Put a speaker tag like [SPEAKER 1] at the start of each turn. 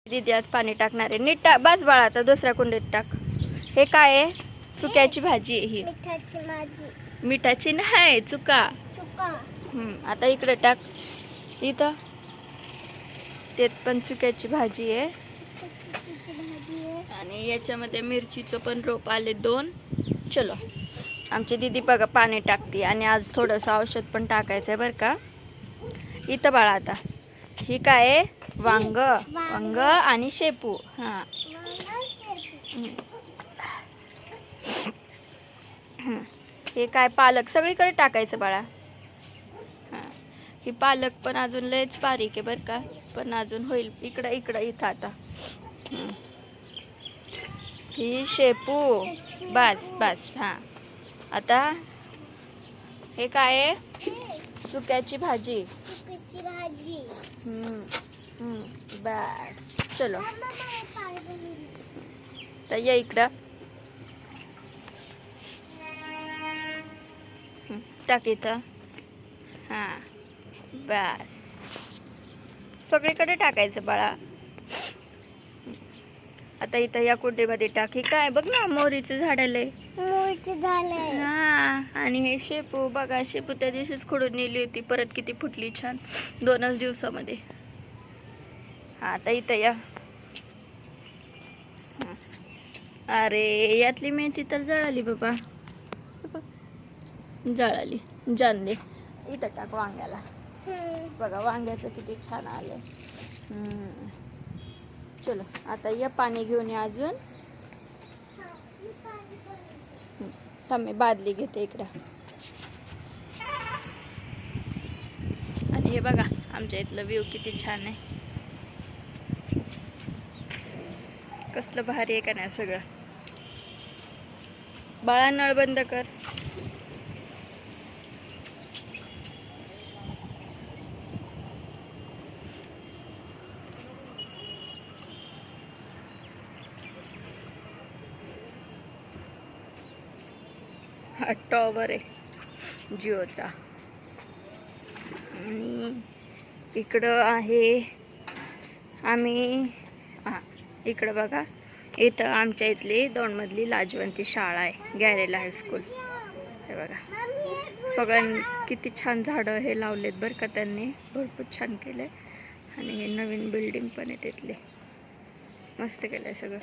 [SPEAKER 1] दीदी आज पाणी टाकणार आहे. नीट टाक बस बाळा, आता दुसऱ्या कुंडीत टाक. हे काय आहे? चुक्याची भाजी आहे ही. मिठाची नाही, चुका. आता इकडे टाक. इथं त्यात पण चुक्याची भाजी आहे. आणि याच्यामध्ये मिरचीचं पण रोप आले 2. चलो, आमची दीदी बघा पाणी टाकते. आणि आज थोडंसं औषध पण टाकायचं आहे बरं का. इथं बाळा आता ही काय आहे? वांग आणि शेपू. हां, हे काय? पालक. सगळीकडे टाकायचं बाळा. हां, ही पालक पण अजून लयच बारीक आहे बरं का, पण अजून होईल. इकडं इथं आता. ही शेपू. बस. हां, आता हे काय आहे? चुक्याची भाजी. बस, चलो. तर ये इकडं. टाक इथं. हां, बस. सगळीकडे टाकायचं बाळा. आता इथं या कुंडीमध्ये टाक. ही काय बघ ना, मोहरीचं झाड आलंय. हा, आणि हे शेपू बघा. शेपू त्या दिवशीच खोडून नेली होती, परत किती फुटली छान 2च दिवसामध्ये. हा, आता इथं या. अरे यातली मेथी तर जळाली बाबा. जळाली. जाण दे. इथं टाक वांग्याला. बघा वांग्याचं किती छान आलंय. चलो, आता या पाणी घेऊन या अजून. थांब, मी बादली घेते इकडं. आणि हे बघा आमच्या इथलं व्ह्यू किती छान आहे. कसलं भारी आहे का नाही सगळं. बाळा नळ बंद कर. हा टॉवर आहे जिओचा. आणि इकडं आहे आम्ही. हां, इकडं बघा. इथं आमच्या इथली 2 मजली लाजवंती शाळा आहे, गॅरेला हायस्कूल. हे बघा, सगळ्यांनी किती छान झाडं हे लावलेत बरं का. त्यांनी भरपूर छान केलं. आणि हे नवीन बिल्डिंग पण आहे तिथले. मस्त केलं आहे सगळं.